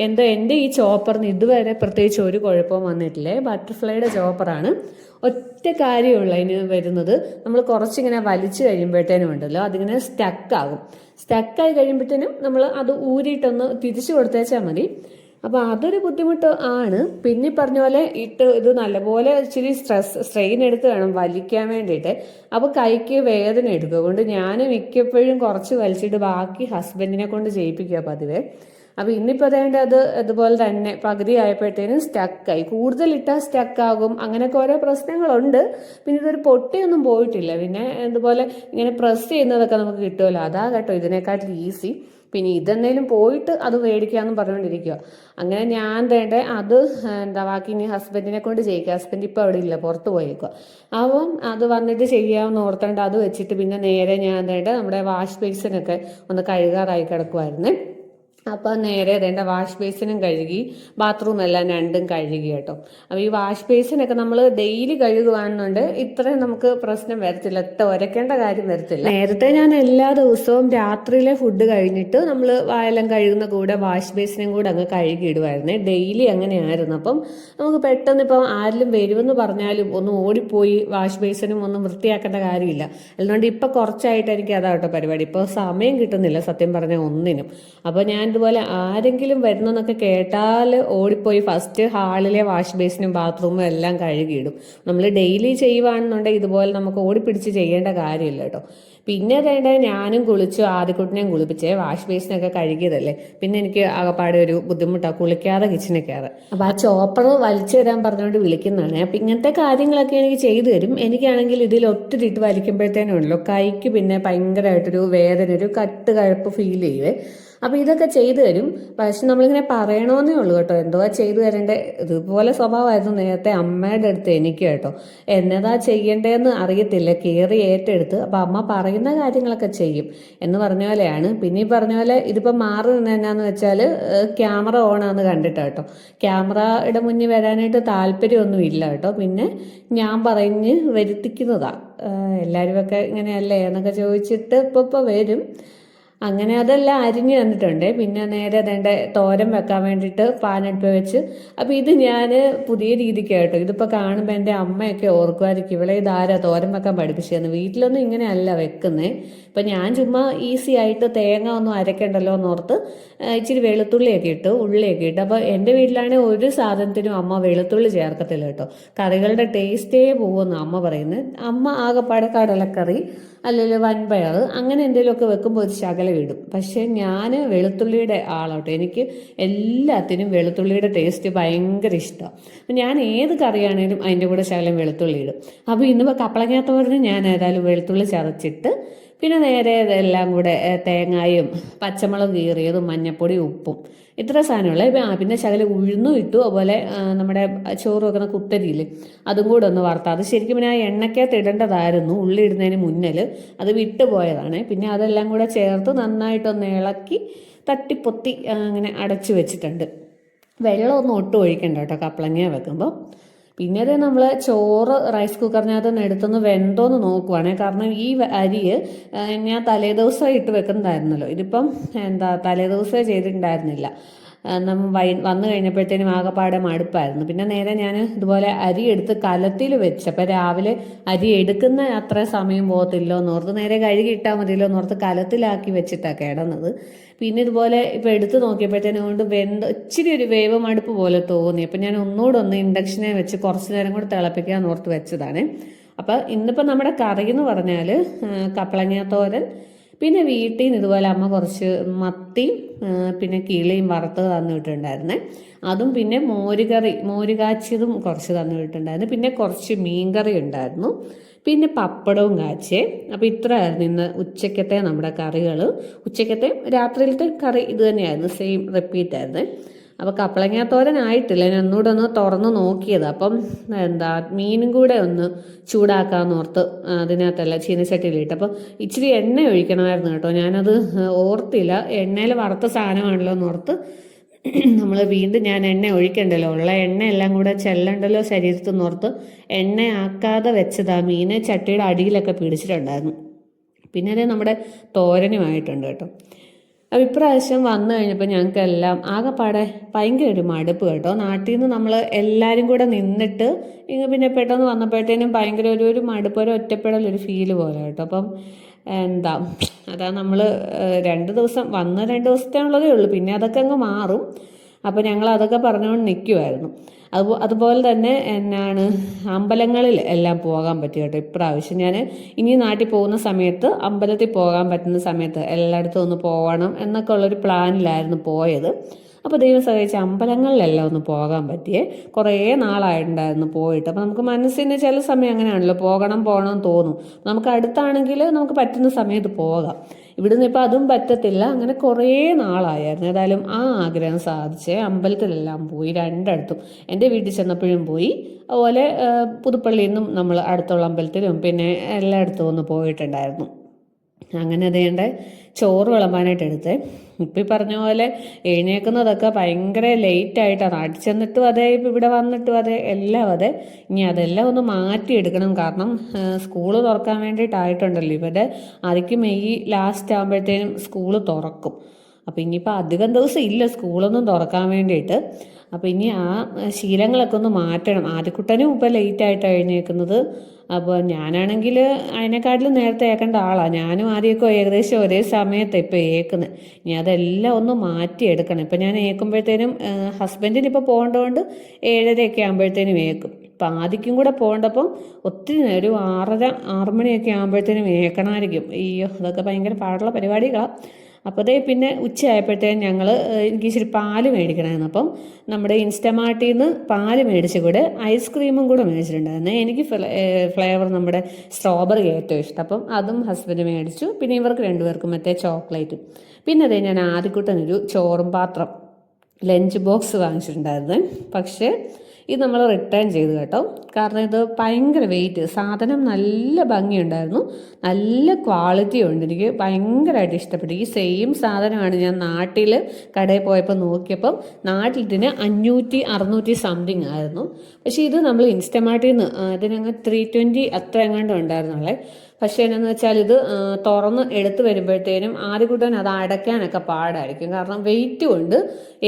എൻ്റെ ഈ ചോപ്പറിന് ഇതുവരെ പ്രത്യേകിച്ച് ഒരു കുഴപ്പവും വന്നിട്ടില്ലേ. ബട്ടർഫ്ലൈയുടെ ചോപ്പറാണ്. ഒറ്റ കാര്യമുള്ള അതിന് വരുന്നത്, നമ്മൾ കുറച്ചിങ്ങനെ വലിച്ചു കഴിയുമ്പോഴത്തേനും ഉണ്ടല്ലോ അതിങ്ങനെ സ്റ്റക്കായി കഴിയുമ്പോഴത്തേനും നമ്മൾ അത് ഊരിയിട്ടൊന്ന് തിരിച്ചു കൊടുത്തേച്ചാൽ മതി. അപ്പോൾ അതൊരു ബുദ്ധിമുട്ട് ആണ്. പിന്നെ പറഞ്ഞ പോലെ ഇത് നല്ലപോലെ ഇച്ചിരി സ്ട്രെയിൻ എടുത്ത് വേണം വലിക്കാൻ വേണ്ടിയിട്ട്. അപ്പോൾ കൈക്ക് വേദന എടുക്കും. അതുകൊണ്ട് ഞാൻ മിക്കപ്പോഴും കുറച്ച് വലിച്ചിട്ട് ബാക്കി ഹസ്ബൻഡിനെ കൊണ്ട് ചെയ്യിപ്പിക്കുക പതിവേ. അപ്പോൾ ഇന്നിപ്പോൾ അത് അതുപോലെ തന്നെ പകുതി ആയപ്പോഴത്തേനും സ്റ്റക്കായി. കൂടുതലിട്ടാൽ സ്റ്റക്കാകും. അങ്ങനെയൊക്കെ ഓരോ പ്രശ്നങ്ങളുണ്ട്. പിന്നെ ഇതൊരു പൊട്ടിയൊന്നും പോയിട്ടില്ല. പിന്നെ ഇതുപോലെ ഇങ്ങനെ പ്രസ് ചെയ്യുന്നതൊക്കെ നമുക്ക് കിട്ടുമല്ലോ, അതാ കേട്ടോ ഇതിനെക്കാട്ടിൽ ഈസി. പിന്നെ ഇതെന്തേലും പോയിട്ട് അത് മേടിക്കാമെന്ന് പറഞ്ഞുകൊണ്ടിരിക്കുക. അങ്ങനെ ഞാൻ അത് ബാക്കി ഇനി ഹസ്ബൻഡിനെ കൊണ്ട് ചെയ്യിക്കുക. ഹസ്ബൻഡ് ഇപ്പോൾ അവിടെ ഇല്ല, പുറത്ത് പോയേക്കുക. അപ്പം അത് വന്നിട്ട് ചെയ്യാമെന്ന് ഓർത്തേണ്ട അത് വെച്ചിട്ട് പിന്നെ നേരെ ഞാൻ നമ്മുടെ വാഷ് ബേസിനൊക്കെ ഒന്ന് കഴുകാറായി കിടക്കുമായിരുന്നു. അപ്പം നേരെ വാഷ് ബേസിനും കഴുകി, ബാത്റൂം എല്ലാം രണ്ടും കഴുകി കേട്ടോ. അപ്പോൾ ഈ വാഷ് ബേസിനൊക്കെ നമ്മൾ ഡെയിലി കഴുകുവാണെന്നുണ്ട് ഇത്രയും നമുക്ക് പ്രശ്നം വരത്തില്ല, ഉരയ്ക്കേണ്ട കാര്യം വരത്തില്ല. നേരത്തെ ഞാൻ എല്ലാ ദിവസവും രാത്രിയിലെ ഫുഡ് കഴിഞ്ഞിട്ട് നമ്മൾ വായെല്ലാം കഴുകുന്ന കൂടെ വാഷ് ബേസിനും കൂടെ അങ്ങ് കഴുകിയിടുമായിരുന്നേ. ഡെയിലി അങ്ങനെയായിരുന്നു. അപ്പം നമുക്ക് പെട്ടെന്ന് ഇപ്പം ആരെങ്കിലും വരുമെന്ന് പറഞ്ഞാലും ഒന്ന് ഓടിപ്പോയി വാഷ് ബേസിനും ഒന്നും വൃത്തിയാക്കേണ്ട കാര്യമില്ല. അതുകൊണ്ട് ഇപ്പം കുറച്ചായിട്ട് എനിക്ക് അതാട്ടോ പരിപാടി. ഇപ്പോൾ സമയം കിട്ടുന്നില്ല സത്യം പറഞ്ഞാൽ ഒന്നിനും. അപ്പോൾ ഞാൻ ഇതുപോലെ ആരെങ്കിലും വരുന്നെന്നൊക്കെ കേട്ടാൽ ഓടിപ്പോയി ഫസ്റ്റ് ഹാളിലെ വാഷ് ബേസിനും ബാത്റൂമും എല്ലാം കഴുകിയിടും. നമ്മൾ ഡെയിലി ചെയ്യുവാണെന്നുണ്ടെങ്കിൽ ഇതുപോലെ നമുക്ക് ഓടിപ്പിടിച്ച് ചെയ്യേണ്ട കാര്യമില്ല കേട്ടോ. പിന്നെ ഞാനും കുളിച്ചു, ആദ്യക്കുട്ടിനെയും കുളിപ്പിച്ചേ. വാഷ് ബേസിനൊക്കെ കഴുകിയതല്ലേ. പിന്നെ എനിക്ക് ആകപ്പാടെ ഒരു ബുദ്ധിമുട്ടാണ് കുളിക്കാതെ കിച്ചണിൽ കയറാൻ. അപ്പോൾ ആ ചോപ്പർ വലിച്ചു തരാൻ പറഞ്ഞുകൊണ്ട് വിളിക്കുന്നതാണ്. അപ്പം ഇങ്ങനത്തെ കാര്യങ്ങളൊക്കെ എനിക്ക് ചെയ്തു തരും. എനിക്കാണെങ്കിൽ ഇതിൽ ഒത്തിരി ഇട്ട് വലിക്കുമ്പോഴത്തേനും ഉണ്ടല്ലോ കൈക്ക് പിന്നെ ഭയങ്കരമായിട്ടൊരു വേദന, ഒരു കഴുപ്പ് ഫീൽ ചെയ്യുവേ. അപ്പോൾ ഇതൊക്കെ ചെയ്തു തരും. പക്ഷെ നമ്മളിങ്ങനെ പറയണമെന്നേ ഉള്ളൂ കേട്ടോ, എന്തുവാ ചെയ്തു തരേണ്ടത്. ഇതുപോലെ സ്വഭാവമായിരുന്നു നേരത്തെ അമ്മയുടെ അടുത്ത് എനിക്ക് കേട്ടോ. എന്നതാ ചെയ്യേണ്ടതെന്ന് അറിയത്തില്ല, കയറി ഏറ്റെടുത്ത്. അപ്പോൾ അമ്മ പറയുന്ന കാര്യങ്ങളൊക്കെ ചെയ്യും എന്ന് പറഞ്ഞ പോലെയാണ്. പിന്നെ ഈ പറഞ്ഞ പോലെ ഇതിപ്പോൾ മാറി നിന്ന് എന്നാന്ന് വെച്ചാൽ ക്യാമറ ഓണാന്ന് കണ്ടിട്ട് കേട്ടോ. ക്യാമറയുടെ മുന്നിൽ വരാനായിട്ട് താല്പര്യമൊന്നും ഇല്ല കേട്ടോ. പിന്നെ ഞാൻ പറഞ്ഞ് വരുത്തിക്കുന്നതാണ്. എല്ലാവരുമൊക്കെ ഇങ്ങനെയല്ലേ എന്നൊക്കെ ചോദിച്ചിട്ട് ഇപ്പോൾ വരും. അങ്ങനെ അതെല്ലാം അരിഞ്ഞ് തന്നിട്ടുണ്ട്. പിന്നെ നേരെ തോരൻ വെക്കാൻ വേണ്ടിയിട്ട് പാനെടുപ്പ് വെച്ച്. അപ്പോൾ ഇത് ഞാൻ പുതിയ രീതിക്ക് കേട്ടോ. ഇതിപ്പോൾ കാണുമ്പോൾ എൻ്റെ അമ്മയൊക്കെ ഓർക്കുമായിരിക്കും, ഇവിടെ ഇതാരാ തോരൻ വെക്കാൻ പഠിപ്പിച്ചതെന്ന്. വീട്ടിലൊന്നും ഇങ്ങനെയല്ല വെക്കുന്നത്. ഇപ്പം ഞാൻ ചുമ്മാ ഈസി ആയിട്ട് തേങ്ങ ഒന്നും അരക്കണ്ടല്ലോ എന്നോർത്ത് ഇച്ചിരി വെളുത്തുള്ളിയൊക്കെ ഇട്ട് ഉള്ളിയൊക്കെ ഇട്ട്. അപ്പോൾ എൻ്റെ വീട്ടിലാണെങ്കിൽ ഒരു സാധനത്തിനും അമ്മ വെളുത്തുള്ളി ചേർക്കത്തില്ല കേട്ടോ. കറികളുടെ ടേസ്റ്റേ പോകുമെന്ന് അമ്മ പറയുന്നത്. അമ്മ ആകെപ്പാടെ കടലക്കറി അല്ലെങ്കിൽ വൻപയർ അങ്ങനെ എന്തെങ്കിലുമൊക്കെ വെക്കുമ്പോൾ ഒരു ശകലം ഇടും. പക്ഷേ ഞാൻ വെളുത്തുള്ളിയുടെ ആളോട്ടോ. എനിക്ക് എല്ലാത്തിനും വെളുത്തുള്ളിയുടെ ടേസ്റ്റ് ഭയങ്കര ഇഷ്ടമാണ്. അപ്പം ഞാൻ ഏത് കറിയാണേലും അതിൻ്റെ കൂടെ ശകലം വെളുത്തുള്ളി ഇടും. അപ്പോൾ ഇന്നിപ്പോൾ കപ്പളങ്ങാത്തോരന് ഞാൻ ഏതായാലും വെളുത്തുള്ളി ചതച്ചിട്ട് പിന്നെ നേരെ ഇതെല്ലാം കൂടെ തേങ്ങായും പച്ചമുളക് കീറിയതും മഞ്ഞപ്പൊടി ഉപ്പും ഇത്ര സാധനമുള്ള. പിന്നെ ശകലം ഉഴുന്നും ഇട്ടു. അതുപോലെ നമ്മുടെ ചോറ് വെക്കുന്ന കുത്തരിയിൽ അതും കൂടെ ഒന്ന് വറുത്ത. അത് ശരിക്കും പിന്നെ ആ എണ്ണയ്ക്കകത്ത് ഇടേണ്ടതായിരുന്നു ഉള്ളി ഇടുന്നതിന് മുന്നിൽ, അത് വിട്ടുപോയതാണ്. പിന്നെ അതെല്ലാം കൂടെ ചേർത്ത് നന്നായിട്ടൊന്ന് ഇളക്കി തട്ടിപ്പൊത്തി അങ്ങനെ അടച്ചു വെച്ചിട്ടുണ്ട്. വെള്ളമൊന്നും ഒട്ടും ഒഴിക്കണ്ട കേട്ടോ കപ്പളങ്ങ വെക്കുമ്പോൾ. പിന്നെ അത് നമ്മൾ ചോറ് റൈസ് കുക്കറിനകത്ത് നിന്ന് എടുത്തൊന്ന് വെന്തോന്ന് നോക്കുവാണേ. കാരണം ഈ അരി ഞാൻ തലേദിവസം ഇട്ട് വെക്കുന്നതായിരുന്നല്ലോ. ഇതിപ്പം തലേദിവസമേ ചെയ്തിട്ടുണ്ടായിരുന്നില്ല. വന്നു കഴിഞ്ഞപ്പോഴത്തേനും ആകെപ്പാടെ മടുപ്പായിരുന്നു. പിന്നെ നേരെ ഞാൻ ഇതുപോലെ അരി എടുത്ത് കലത്തിൽ വെച്ച്. അപ്പം രാവിലെ അരി എടുക്കുന്ന അത്ര സമയം പോകത്തില്ലോ എന്നോർത്ത് നേരെ കഴുകി ഇട്ടാൽ മതിയല്ലോ എന്നോർത്ത് കലത്തിലാക്കി വെച്ചിട്ടാണ് കിടന്നത്. പിന്നെ ഇതുപോലെ ഇപ്പം എടുത്ത് നോക്കിയപ്പോഴത്തേനും കൊണ്ട് ഇച്ചിരി ഒരു വേവ് മടുപ്പ് പോലെ തോന്നി. അപ്പം ഞാൻ ഒന്നുകൂടെ ഇൻഡക്ഷനെ വെച്ച് കുറച്ച് നേരം കൂടെ തിളപ്പിക്കാൻ ഓർത്ത് വെച്ചതാണ്. അപ്പം ഇന്നിപ്പോൾ നമ്മുടെ കറി എന്ന് പറഞ്ഞാൽ കപ്പളങ്ങാത്തോരൻ, പിന്നെ വീട്ടിൽ നിന്ന് ഇതുപോലെ അമ്മ കുറച്ച് മത്തി പിന്നെ കിളിയും വറുത്ത് തന്നു വിട്ടിട്ടുണ്ടായിരുന്നേ. അതും പിന്നെ മോര് കാച്ചിയതും കുറച്ച് തന്നു വിട്ടിട്ടുണ്ടായിരുന്നു. പിന്നെ കുറച്ച് മീൻകറി ഉണ്ടായിരുന്നു. പിന്നെ പപ്പടവും കാച്ചേ. അപ്പോൾ ഇത്രയായിരുന്നു ഇന്ന് ഉച്ചക്കത്തെ നമ്മുടെ കറികൾ. ഉച്ചക്കത്തെ രാത്രിയിലത്തെ കറി ഇത് തന്നെയായിരുന്നു, സെയിം റിപ്പീറ്റ് ആയിരുന്നു. അപ്പോൾ കപ്പളങ്ങ തോരനായിട്ടില്ല, ഞാൻ ഒന്നുകൂടെ ഒന്ന് തുറന്ന് നോക്കിയത്. അപ്പം മീനും കൂടെ ഒന്ന് ചൂടാക്കാമെന്ന് ഓർത്ത് അതിനകത്തല്ല ചീനച്ചട്ടിയിലിട്ട്. അപ്പം ഇച്ചിരി എണ്ണ ഒഴിക്കണമായിരുന്നു കേട്ടോ, ഞാനത് ഓർത്തില്ല. എണ്ണയിൽ വറുത്ത സാധനമാണല്ലോ എന്ന് ഓർത്ത് നമ്മൾ വീണ്ടും ഞാൻ എണ്ണ ഒഴിക്കണ്ടല്ലോ, ഉള്ള എണ്ണ എല്ലാം കൂടെ ചെല്ലണ്ടല്ലോ ശരീരത്തിൽ നിന്നോർത്ത് എണ്ണ ആക്കാതെ വെച്ചതാ. മീന് ചട്ടിയുടെ അടിയിലൊക്കെ പിടിച്ചിട്ടുണ്ടായിരുന്നു. പിന്നെ അത് നമ്മുടെ തോരനുമായിട്ടുണ്ട് കേട്ടോ. അപ്പോൾ ഇപ്രാവശ്യം വന്നു കഴിഞ്ഞപ്പോൾ ഞങ്ങൾക്കെല്ലാം ആകെപ്പാടെ ഭയങ്കര ഒരു മടുപ്പ് കേട്ടോ. നാട്ടിൽ നിന്ന് നമ്മൾ എല്ലാവരും കൂടെ നിന്നിട്ട് പിന്നെ പെട്ടെന്ന് വന്നപ്പോഴത്തേനും ഭയങ്കര ഒരു മടുപ്പ്, ഒരു ഒറ്റപ്പെടലൊരു ഫീല് പോലെ കേട്ടോ. അപ്പം അതാ നമ്മൾ 2 ദിവസം വന്ന് 2 ദിവസത്തെ ഉള്ളതേ ഉള്ളൂ, പിന്നെ അതൊക്കെ അങ്ങ് മാറും. അപ്പോൾ ഞങ്ങൾ അതൊക്കെ പറഞ്ഞുകൊണ്ട് നിൽക്കുമായിരുന്നു. അതുപോലെ തന്നെ അമ്പലങ്ങളിൽ എല്ലാം പോകാൻ പറ്റി കേട്ടോ ഇപ്രാവശ്യം. ഞാൻ ഇനി നാട്ടിൽ പോകുന്ന സമയത്ത് അമ്പലത്തിൽ പോകാൻ പറ്റുന്ന സമയത്ത് എല്ലായിടത്തും ഒന്ന് പോകണം എന്നൊക്കെ ഉള്ളൊരു പ്ലാനിലായിരുന്നു പോയത്. അപ്പോൾ ദൈവം സഹായിച്ച അമ്പലങ്ങളിലെല്ലാം ഒന്ന് പോകാൻ പറ്റിയേ. കുറേ നാളായിട്ടുണ്ടായിരുന്നു പോയിട്ട്. അപ്പോൾ നമുക്ക് മനസ്സിന് ചില സമയം അങ്ങനെയാണല്ലോ, പോകണം തോന്നും. നമുക്ക് അടുത്താണെങ്കിൽ നമുക്ക് പറ്റുന്ന സമയത്ത് പോകാം. ഇവിടുന്ന് ഇപ്പോൾ അതും പറ്റത്തില്ല. അങ്ങനെ കുറേ നാളായിരുന്നു. ഏതായാലും ആ ആഗ്രഹം സാധിച്ചേ. അമ്പലത്തിലെല്ലാം പോയി, രണ്ടിടത്തും. എൻ്റെ വീട്ടിൽ ചെന്നപ്പോഴും പോയി, അതുപോലെ പുതുപ്പള്ളിയിൽ നിന്നും നമ്മൾ അടുത്തുള്ള അമ്പലത്തിലും പിന്നെ എല്ലായിടത്തും ഒന്ന് പോയിട്ടുണ്ടായിരുന്നു. അങ്ങനെ അതേണ്ട ചോറ് വിളമ്പാനായിട്ട് എടുത്തേ. ഇപ്പം ഈ പറഞ്ഞ പോലെ എഴുന്നേൽക്കുന്നതൊക്കെ ഭയങ്കര ലേറ്റായിട്ടാണ്. അടിച്ചെന്നിട്ടും അതെ, ഇപ്പം ഇവിടെ വന്നിട്ടും അതെ, എല്ലാം അതെ. ഇനി അതെല്ലാം ഒന്ന് മാറ്റിയെടുക്കണം. കാരണം സ്കൂള് തുറക്കാൻ വേണ്ടിയിട്ടായിട്ടുണ്ടല്ലോ. ഇവരുടെ ആദ്യം മെയ് ലാസ്റ്റ് ആകുമ്പോഴത്തേനും സ്കൂള് തുറക്കും. അപ്പം ഇനിയിപ്പോൾ അധികം ദിവസം ഇല്ല സ്കൂളൊന്നും തുറക്കാൻ വേണ്ടിയിട്ട്. അപ്പോൾ ഇനി ആ ശീലങ്ങളൊക്കെ ഒന്ന് മാറ്റണം. ആദ്യക്കുട്ടനും ഇപ്പം ലേറ്റായിട്ടാണ് എഴുന്നേൽക്കുന്നത്. അപ്പോൾ ഞാനാണെങ്കിൽ അതിനെക്കാട്ടിലും നേരത്തെ ഏൽക്കേണ്ട ആളാണ്. ഞാനും ആദ്യമൊക്കെ ഏകദേശം ഒരേ സമയത്ത് ഇപ്പോൾ ഏൽക്കുന്നത്. ഇനി അതെല്ലാം ഒന്ന് മാറ്റിയെടുക്കണം. ഇപ്പം ഞാൻ ഏൽക്കുമ്പോഴത്തേനും ഹസ്ബൻഡിന് ഇപ്പോൾ പോകേണ്ടതുകൊണ്ട് 7:30 ആകുമ്പോഴത്തേനും ഏൽക്കും. ഇപ്പം ആദ്യക്കും കൂടെ പോകേണ്ടപ്പം ഒത്തിരി ഒരു 6 മണിയൊക്കെ ആകുമ്പോഴത്തേനും ഏൽക്കണമായിരിക്കും. അയ്യോ, അതൊക്കെ ഭയങ്കര പാടുള്ള പരിപാടികളാണ്. അപ്പോൾ പിന്നെ ഉച്ചയായപ്പോഴത്തേനും എനിക്ക് ഇച്ചിരി പാല് മേടിക്കണമായിരുന്നു. അപ്പം നമ്മുടെ ഇൻസ്റ്റമാർട്ടിൽ നിന്ന് പാല് മേടിച്ച് കൂടെ ഐസ്ക്രീമും കൂടെ മേടിച്ചിട്ടുണ്ടായിരുന്നു. എനിക്ക് ഫ്ലേവർ നമ്മുടെ സ്ട്രോബെറി ഏറ്റവും ഇഷ്ടം. അപ്പം അതും ഹസ്ബൻഡ് മേടിച്ചു. പിന്നെ ഇവർക്ക് 2 പേർക്കും മറ്റേ ചോക്ലേറ്റും. പിന്നെ ഞാൻ ആദ്യക്കൂട്ടനൊരു ചോറും പാത്രം ലഞ്ച് ബോക്സ് വാങ്ങിച്ചിട്ടുണ്ടായിരുന്നു. പക്ഷേ ഇത് നമ്മൾ റിട്ടേൺ ചെയ്തു കേട്ടോ. കാരണം ഇത് ഭയങ്കര വെയിറ്റ്, സാധനം നല്ല ഭംഗിയുണ്ടായിരുന്നു, നല്ല ക്വാളിറ്റി ഉണ്ട്. എനിക്ക് ഭയങ്കരമായിട്ട് ഇഷ്ടപ്പെട്ടു. ഈ സെയിം സാധനമാണ് ഞാൻ നാട്ടിൽ കടയിൽ പോയപ്പോൾ നോക്കിയപ്പം നാട്ടിലിന് 500-600 സംതിങ് ആയിരുന്നു. പക്ഷേ ഇത് നമ്മൾ ഇൻസ്റ്റമാർട്ടിൽ നിന്ന് ഇതിനങ്ങ് 320 അത്ര എങ്ങാണ്ടും ഉണ്ടായിരുന്നുള്ളേ. പക്ഷേ എന്നാന്ന് വെച്ചാൽ ഇത് തുറന്ന് എടുത്ത് വരുമ്പോഴത്തേനും ആദ്യകൂട്ടൻ അത് അടയ്ക്കാനൊക്കെ പാടായിരിക്കും. കാരണം വെയിറ്റും ഉണ്ട്.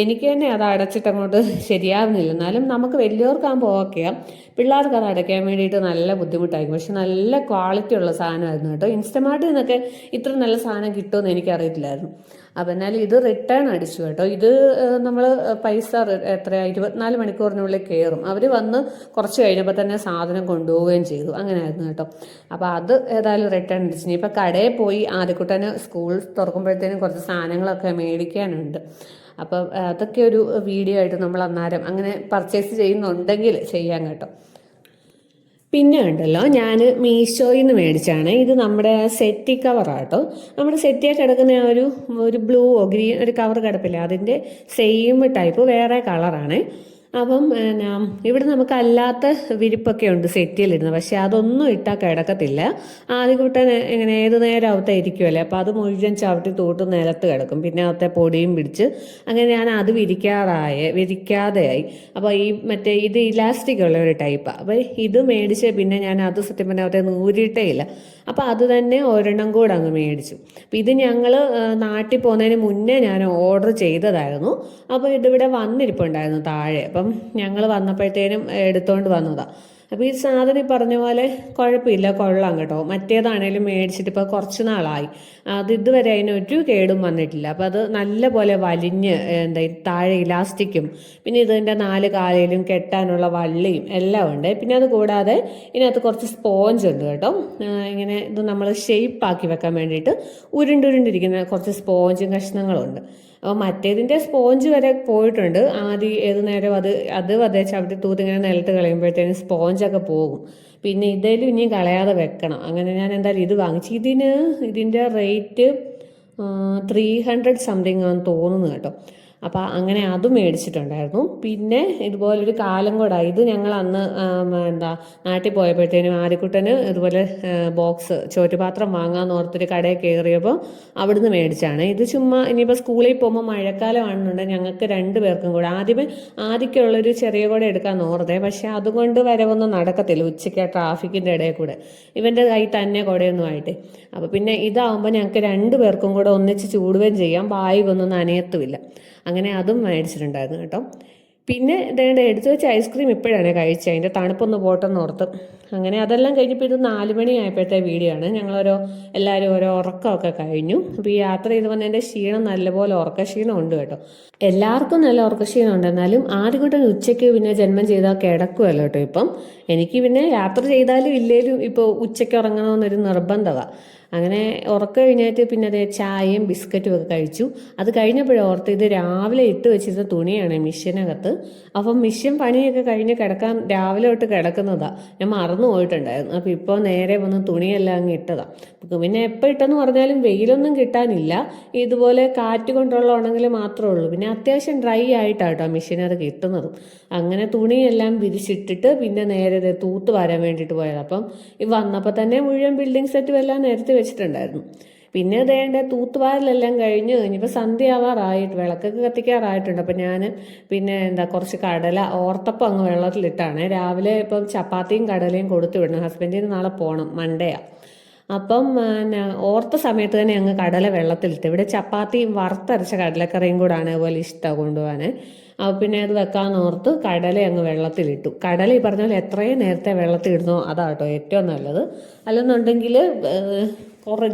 എനിക്ക് തന്നെ അത് അടച്ചിട്ട് അങ്ങോട്ട് ശരിയാവുന്നില്ല. എന്നാലും നമുക്ക് വലിയവർക്കാകുമ്പോൾ ഓക്കെയാണ്, പിള്ളേർക്ക് അത് അടയ്ക്കാൻ വേണ്ടിയിട്ട് നല്ല ബുദ്ധിമുട്ടായിരിക്കും. പക്ഷെ നല്ല ക്വാളിറ്റി ഉള്ള സാധനമായിരുന്നു കേട്ടോ. ഇൻസ്റ്റമാർട്ടിൽ നിന്നൊക്കെ ഇത്ര നല്ല സാധനം കിട്ടുമെന്ന് എനിക്കറിയത്തില്ലായിരുന്നു. അപ്പം എന്നാലും ഇത് റിട്ടേൺ അടിച്ചു കേട്ടോ. ഇത് നമ്മൾ പൈസ എത്രയാണ് 24 മണിക്കൂറിനുള്ളിൽ കയറും. അവർ വന്ന് കുറച്ച് കഴിഞ്ഞപ്പോൾ തന്നെ സാധനം കൊണ്ടുപോവുകയും ചെയ്തു. അങ്ങനെയായിരുന്നു കേട്ടോ. അപ്പോൾ അത് ഏതായാലും റിട്ടേൺ അടിച്ചു. ഇപ്പം കടയിൽ പോയി ആദ്യക്കുട്ടന് സ്കൂൾ തുറക്കുമ്പോഴത്തേനും കുറച്ച് സാധനങ്ങളൊക്കെ മേടിക്കാനുണ്ട്. അപ്പം അതൊക്കെ ഒരു വീഡിയോ ആയിട്ട് നമ്മൾ അന്നേരം അങ്ങനെ പർച്ചേസ് ചെയ്യുന്നുണ്ടെങ്കിൽ ചെയ്യാം കേട്ടോ. പിന്നെ ഉണ്ടല്ലോ, ഞാൻ മീഷോയിൽ നിന്ന് മേടിച്ചാണ്. ഇത് നമ്മുടെ സെറ്റി കവറാട്ടോ. നമ്മുടെ സെറ്റിയായിട്ട് കിടക്കുന്ന ഒരു ബ്ലൂ ഗ്രീൻ ഒരു കവർ കിടപ്പില്ല, അതിൻ്റെ സെയിം ടൈപ്പ് വേറെ കളറാണ്. അപ്പം ഇവിടെ നമുക്ക് അല്ലാത്ത വിരിപ്പൊക്കെ ഉണ്ട് സെറ്റിയിലിരുന്നത്. പക്ഷെ അതൊന്നും ഇട്ടാൽ കിടക്കത്തില്ല. ആദ്യകൂട്ടൻ ഇങ്ങനെ ഏത് നേരം അകത്തെ ഇരിക്കുമല്ലേ, അപ്പോൾ അത് മുഴുവൻ ചവിട്ടി തൂട്ട് നിലത്ത് കിടക്കും. പിന്നെ അകത്തെ പൊടിയും പിടിച്ച് അങ്ങനെ ഞാൻ അത് വിരിക്കാതെയായി. അപ്പോൾ മറ്റേ ഇത് ഇലാസ്റ്റിക് ഉള്ള ഒരു ടൈപ്പാണ്. അപ്പോൾ ഇത് മേടിച്ച് പിന്നെ ഞാൻ അത് സത്യം പറഞ്ഞാൽ അകത്തെ നൂരിട്ടേ ഇല്ല. അപ്പോൾ അത് തന്നെ ഒരെണ്ണം കൂടെ അങ്ങ് മേടിച്ചു. അപ്പോൾ ഇത് ഞങ്ങൾ നാട്ടിൽ പോകുന്നതിന് മുന്നേ ഞാൻ ഓർഡർ ചെയ്തതായിരുന്നു. അപ്പോൾ ഇതിവിടെ വന്നിരിപ്പുണ്ടായിരുന്നു താഴെ. അപ്പം ഞങ്ങൾ വന്നപ്പോഴത്തേനും എടുത്തോണ്ട് വന്നതാണ്. അപ്പോൾ ഈ സാധനം ഈ പറഞ്ഞ പോലെ കുഴപ്പമില്ല, കൊള്ളാം കേട്ടോ. മറ്റേതാണേലും മേടിച്ചിട്ട് ഇപ്പോൾ കുറച്ച് നാളായി, അത് ഇതുവരെ അതിനൊരു കേടും വന്നിട്ടില്ല. അപ്പോൾ അത് നല്ല പോലെ വലിഞ്ഞ് താഴെ ഇലാസ്റ്റിക്കും പിന്നെ ഇതിൻ്റെ 4 കാലിലും കെട്ടാനുള്ള വള്ളിയും എല്ലാം ഉണ്ട്. പിന്നെ അത് കൂടാതെ ഇതിനകത്ത് കുറച്ച് സ്പോഞ്ച് ഉണ്ട് കേട്ടോ. ഇങ്ങനെ ഇത് നമ്മൾ ഷേപ്പാക്കി വെക്കാൻ വേണ്ടിയിട്ട് ഉരുണ്ടിരിക്കുന്ന കുറച്ച് സ്പോഞ്ചും കഷ്ണങ്ങളുണ്ട്. അപ്പോൾ മറ്റേതിൻ്റെ സ്പോഞ്ച് വരെ പോയിട്ടുണ്ട്. ആദ്യം ഏത് നേരം അത് അതേ ചവിട്ടി തൂത്ത് ഇങ്ങനെ നിലത്ത് കളയുമ്പോഴത്തേനും സ്പോഞ്ചൊക്കെ പോകും. പിന്നെ ഇതേലും ഇനിയും കളയാതെ വെക്കണം. അങ്ങനെ ഞാൻ എന്തായാലും ഇത് വാങ്ങിച്ചു. ഇതിൻ്റെ റേറ്റ് 300 സംതിങ് ആണെന്ന് തോന്നുന്നു കേട്ടോ. അപ്പോൾ അങ്ങനെ അതും മേടിച്ചിട്ടുണ്ടായിരുന്നു. പിന്നെ ഇതുപോലൊരു കാലം കൂടെ ഇത് ഞങ്ങൾ അന്ന് നാട്ടിൽ പോയപ്പോഴത്തേനും ആര്യക്കുട്ടന് ഇതുപോലെ ബോക്സ് ചോറ്റുപാത്രം വാങ്ങാമെന്ന് ഓർത്തൊരു കടയിൽ കയറിയപ്പോൾ അവിടുന്ന് മേടിച്ചാണ്. ഇത് ചുമ്മാ ഇനിയിപ്പോൾ സ്കൂളിൽ പോകുമ്പോൾ മഴക്കാലമാണെന്നുണ്ടെങ്കിൽ ഞങ്ങൾക്ക് 2 പേർക്കും കൂടെ ആദ്യമൊക്കെയുള്ളൊരു ചെറിയ കൂടെ എടുക്കാൻ ഓർത്തേ. പക്ഷെ അതുകൊണ്ട് വരവൊന്നും നടക്കത്തില്ല ഉച്ചയ്ക്ക് ട്രാഫിക്കിൻ്റെ ഇടയിൽ കൂടെ. ഇവൻ്റെ കൈ തന്നെ കുടയൊന്നും ആയിട്ട്. അപ്പോൾ പിന്നെ ഇതാവുമ്പോൾ ഞങ്ങൾക്ക് 2 പേർക്കും കൂടെ ഒന്നിച്ച് ചൂടുകയും ചെയ്യാം, ബാഗൊന്നും നനയത്തുമില്ല. അങ്ങനെ അതും മേടിച്ചിട്ടുണ്ടായിരുന്നു കേട്ടോ. പിന്നെ എടുത്തു വെച്ച ഐസ്ക്രീം ഇപ്പോഴാണ് കഴിച്ചത്, അതിൻ്റെ തണുപ്പൊന്ന് പോട്ടെന്ന് ഓർത്ത്. അങ്ങനെ അതെല്ലാം കഴിഞ്ഞപ്പോൾ ഇത് 4 മണി ആയപ്പോഴത്തെ വീഡിയോ ആണ്. എല്ലാവരും ഓരോ ഉറക്കമൊക്കെ കഴിഞ്ഞു. അപ്പോൾ ഈ യാത്ര ചെയ്ത് വന്നതിൻ്റെ ക്ഷീണം നല്ലപോലെ ഉറക്കക്ഷീണം ഉണ്ട് കേട്ടോ. എല്ലാവർക്കും നല്ല ഉറക്കക്ഷീണം ഉണ്ട്. എന്നാലും ആദ്യം കൊണ്ട് ഉച്ചയ്ക്ക് പിന്നെ ജന്മം ചെയ്താൽ കിടക്കുമല്ലോ കേട്ടോ. ഇപ്പം എനിക്ക് പിന്നെ യാത്ര ചെയ്താലും ഇല്ലേലും ഇപ്പോൾ ഉച്ചയ്ക്ക് ഉറങ്ങണമെന്നൊരു നിർബന്ധമാണ്. അങ്ങനെ ഉറക്കം കഴിഞ്ഞിട്ട് പിന്നെ അതേ ചായയും ബിസ്ക്കറ്റും ഒക്കെ കഴിച്ചു. അത് കഴിഞ്ഞപ്പോഴോർത്ത് ഇത് രാവിലെ ഇട്ട് വെച്ചിരുന്ന തുണിയാണ് മിഷ്യനകത്ത്. അപ്പം മിഷ്യൻ പണിയൊക്കെ കഴിഞ്ഞ് കിടക്കാൻ രാവിലെ തൊട്ട് കിടക്കുന്നതാണ്, ഞാൻ മറന്നു പോയിട്ടുണ്ടായിരുന്നു. അപ്പോൾ ഇപ്പോൾ നേരെ വന്ന് തുണിയെല്ലാം അങ്ങ് ഇട്ടതാണ്. പിന്നെ എപ്പോൾ ഇട്ടെന്ന് പറഞ്ഞാലും വെയിലൊന്നും കിട്ടാനില്ല, ഇതുപോലെ കാറ്റ് കൊണ്ടുള്ള ഉണങ്ങൽ മാത്രമേ ഉള്ളൂ. പിന്നെ അത്യാവശ്യം ഡ്രൈ ആയിട്ടാണ് കേട്ടോ മിഷ്യൻ അത് കിട്ടുന്നതും. അങ്ങനെ തുണിയെല്ലാം വിരിച്ചിട്ടിട്ട് പിന്നെ നേരെ തൂത്ത് വരാൻ വേണ്ടിയിട്ട് പോയത്. അപ്പം ഈ വന്നപ്പോൾ തന്നെ മുഴുവൻ ബിൽഡിംഗ് സെറ്റും എല്ലാം നേരത്തെ വെച്ചിട്ടുണ്ടായിരുന്നു. പിന്നെ അതേണ്ട തൂത്തുവാരലെല്ലാം കഴിഞ്ഞ് ഇനിയിപ്പോൾ സന്ധ്യ ആവാറായിട്ട് വിളക്കൊക്കെ കത്തിക്കാറായിട്ടുണ്ട്. അപ്പം ഞാൻ പിന്നെ കുറച്ച് കടല ഓർത്തപ്പം അങ്ങ് വെള്ളത്തിലിട്ടാണ്. രാവിലെ ഇപ്പം ചപ്പാത്തിയും കടലയും കൊടുത്തു വിടണം, ഹസ്ബൻഡിന് നാളെ പോകണം, മൺഡേയാണ്. അപ്പം ഓർത്ത സമയത്ത് തന്നെ അങ്ങ് കടല വെള്ളത്തിലിട്ട്. ഇവിടെ ചപ്പാത്തിയും വറുത്തരച്ച കടലക്കറിയും കൂടാണ് അതുപോലെ ഇഷ്ടമാണ് കൊണ്ടുപോകാൻ. അപ്പോൾ പിന്നെ അത് വെക്കാമെന്ന് ഓർത്ത് കടല അങ്ങ് വെള്ളത്തിലിട്ടു. കടല ഈ പറഞ്ഞ പോലെ എത്രയും നേരത്തെ വെള്ളത്തിലിടുന്നോ അതാട്ടോ ഏറ്റവും നല്ലത്. അല്ലെന്നുണ്ടെങ്കിൽ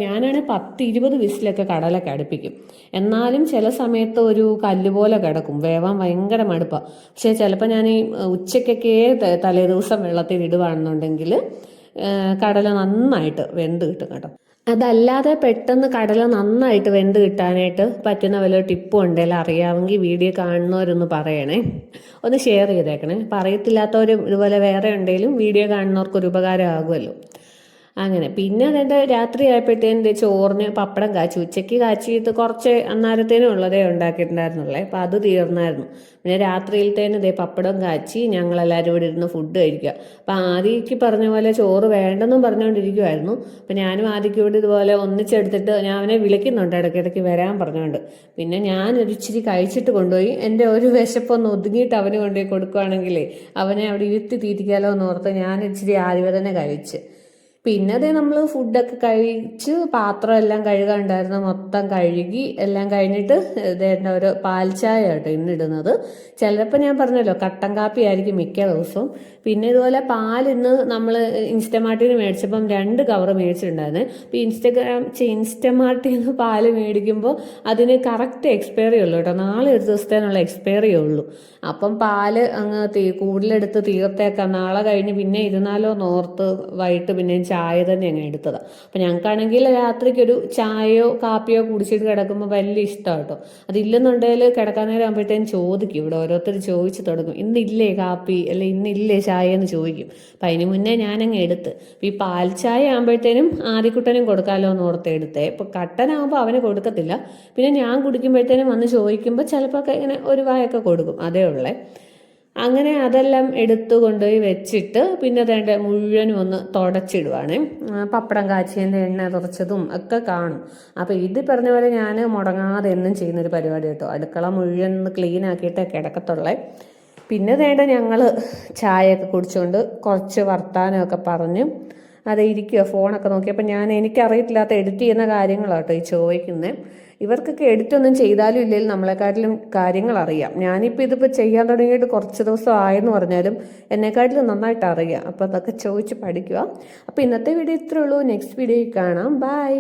ഞാനാണെങ്കിൽ 10-20 വിസിലൊക്കെ കടലൊക്കെ അടുപ്പിക്കും. എന്നാലും ചില സമയത്ത് ഒരു കല്ലുപോലെ കിടക്കും, വേവാൻ ഭയങ്കര മടുപ്പാണ്. പക്ഷേ ചിലപ്പോൾ ഞാൻ ഈ ഉച്ചയ്ക്കൊക്കെ തലേദിവസം വെള്ളത്തിൽ ഇടുകയാണെന്നുണ്ടെങ്കിൽ കടല നന്നായിട്ട് വെന്ത് കിട്ടും കേട്ടോ. അതല്ലാതെ പെട്ടെന്ന് കടല നന്നായിട്ട് വെന്ത് കിട്ടാനായിട്ട് പറ്റുന്ന വല്ല ടിപ്പും ഉണ്ടെങ്കിൽ അറിയാമെങ്കിൽ വീഡിയോ കാണുന്നവരൊന്ന് പറയണേ, ഒന്ന് ഷെയർ ചെയ്തേക്കണേ. പറയത്തില്ലാത്തവർ ഇതുപോലെ വേറെ ഉണ്ടെങ്കിലും വീഡിയോ കാണുന്നവർക്കൊരു ഉപകാരമാകുമല്ലോ. അങ്ങനെ പിന്നെ അതിൻ്റെ രാത്രി ആയപ്പോഴത്തേനും ചോറിന് പപ്പടം കാച്ചി. ഉച്ചയ്ക്ക് കാച്ചിയിട്ട് കുറച്ച് അന്നേരത്തേനും ഉള്ളതേ ഉണ്ടാക്കിയിട്ടുണ്ടായിരുന്നുള്ളേ. അപ്പം അത് തീർന്നായിരുന്നു. പിന്നെ രാത്രിയിലത്തേനും പപ്പടം കാച്ചി ഞങ്ങളെല്ലാവരും ഇവിടെ ഇരുന്ന് ഫുഡ് കഴിക്കുക. അപ്പം ആദ്യക്ക് പറഞ്ഞ പോലെ ചോറ് വേണ്ടെന്നും പറഞ്ഞുകൊണ്ടിരിക്കുമായിരുന്നു. അപ്പം ഞാനും ആദ്യക്ക് ഇവിടെ ഇതുപോലെ ഒന്നിച്ചെടുത്തിട്ട് ഞാൻ അവനെ വിളിക്കുന്നുണ്ട് ഇടയ്ക്കിടയ്ക്ക് വരാൻ പറഞ്ഞുകൊണ്ട്. പിന്നെ ഞാൻ ഒരിച്ചിരി കഴിച്ചിട്ട് കൊണ്ടുപോയി. എൻ്റെ ഒരു വിശപ്പൊന്ന് ഒതുങ്ങിയിട്ട് അവന് കൊണ്ടുപോയി കൊടുക്കുകയാണെങ്കിലേ അവനെ അവിടെ ഇരുത്തി തീറ്റിക്കാലോ എന്ന് ഓർത്ത് ഞാൻ ഇച്ചിരി ആദ്യമേ തന്നെ കഴിച്ച്. പിന്നെ നമ്മൾ ഫുഡൊക്കെ കഴിച്ച് പാത്രം എല്ലാം കഴുകാനുണ്ടായിരുന്നു, മൊത്തം കഴുകി എല്ലാം കഴിഞ്ഞിട്ട് ഒരു പാൽച്ചായ കേട്ടോ ഇന്നിടുന്നത്. ചിലപ്പോൾ ഞാൻ പറഞ്ഞല്ലോ കട്ടൻ കാപ്പി ആയിരിക്കും മിക്ക ദിവസവും. പിന്നെ ഇതുപോലെ പാൽ ഇന്ന് നമ്മൾ ഇൻസ്റ്റമാർട്ടിന് മേടിച്ചപ്പം 2 കവർ മേടിച്ചിട്ടുണ്ടായിരുന്നേ. അപ്പോൾ ഇൻസ്റ്റമാർട്ടിന്ന് പാല് മേടിക്കുമ്പോൾ അതിന് കറക്റ്റ് എക്സ്പയറി ഉള്ളൂ കേട്ടോ, നാളെ ഒരു ദിവസത്തേനുള്ള എക്സ്പയറി ഉള്ളൂ. അപ്പം പാല് അങ്ങ് കൂടുതലെടുത്ത് തീർത്തേക്കാം, നാളെ കഴിഞ്ഞ് പിന്നെ ഇരുന്നാലോ നോർത്ത് വൈകിട്ട് പിന്നെ ചായ തന്നെ അങ്ങ് എടുത്തതാണ്. അപ്പം ഞങ്ങൾക്കാണെങ്കിൽ രാത്രിക്കൊരു ചായയോ കാപ്പിയോ കുടിച്ചിട്ട് കിടക്കുമ്പോൾ വലിയ ഇഷ്ടമാണ് കേട്ടോ. അതില്ലെന്നുണ്ടെങ്കിൽ കിടക്കാൻ നേരം ആകുമ്പോഴത്തേനും ചോദിക്കും, ഇവിടെ ഓരോരുത്തർ ചോദിച്ചു തുടങ്ങും, ഇന്നില്ലേ കാപ്പി അല്ലെ ഇന്നില്ലേ ചായ എന്ന് ചോദിക്കും. അപ്പം അതിന് മുന്നേ ഞാനങ്ങ് എടുത്ത്. അപ്പം ഈ പാൽ ചായ ആകുമ്പോഴത്തേനും ആദ്യക്കുട്ടനും കൊടുക്കാമല്ലോ എന്ന് ഓർത്ത് എടുത്തേ. ഇപ്പം കട്ടനാകുമ്പോൾ അവന് കൊടുക്കത്തില്ല. പിന്നെ ഞാൻ കുടിക്കുമ്പോഴത്തേനും വന്ന് ചോദിക്കുമ്പോൾ ചിലപ്പോൾ ഇങ്ങനെ ഒരു വായൊക്കെ കൊടുക്കും, അതേ ഉള്ളേ. അങ്ങനെ അതെല്ലാം എടുത്തു കൊണ്ടുപോയി വെച്ചിട്ട് പിന്നെ മുഴുവനും ഒന്ന് തുടച്ചിടുവാണ്. പപ്പടം കാച്ചിയതിൻ്റെ എണ്ണ തുറച്ചതും ഒക്കെ കാണും. അപ്പോൾ ഇത് പറഞ്ഞ പോലെ ഞാൻ മുടങ്ങാതെ എന്നും ചെയ്യുന്നൊരു പരിപാടി കേട്ടോ. അടുക്കള മുഴുവൻ ഒന്ന് ക്ലീൻ ആക്കിയിട്ടേ കിടക്കത്തുള്ളേ. പിന്നെ ഞങ്ങൾ ചായയൊക്കെ കുടിച്ചുകൊണ്ട് കുറച്ച് വർത്താനമൊക്കെ പറഞ്ഞ് അത് ഇരിക്കുക, ഫോണൊക്കെ നോക്കിയപ്പോൾ എനിക്കറിയത്തില്ലാത്ത എഡിറ്റ് ചെയ്യുന്ന കാര്യങ്ങളാട്ടോ ഈ ചോദിക്കുന്നത്. ഇവർക്കൊക്കെ എഡിറ്റൊന്നും ചെയ്താലും ഇല്ലെങ്കിലും നമ്മളെക്കാട്ടിലും കാര്യങ്ങൾ അറിയാം. ഇതിപ്പോൾ ചെയ്യാൻ തുടങ്ങിയിട്ട് കുറച്ച് ദിവസം ആയെന്ന് പറഞ്ഞാലും എന്നെക്കാട്ടിലും നന്നായിട്ട് അറിയാം. അപ്പോൾ അതൊക്കെ ചോദിച്ച് പഠിക്കുക. അപ്പോൾ ഇന്നത്തെ വീഡിയോ ഇത്രയേ ഉള്ളൂ. നെക്സ്റ്റ് വീഡിയോയിൽ കാണാം. ബൈ.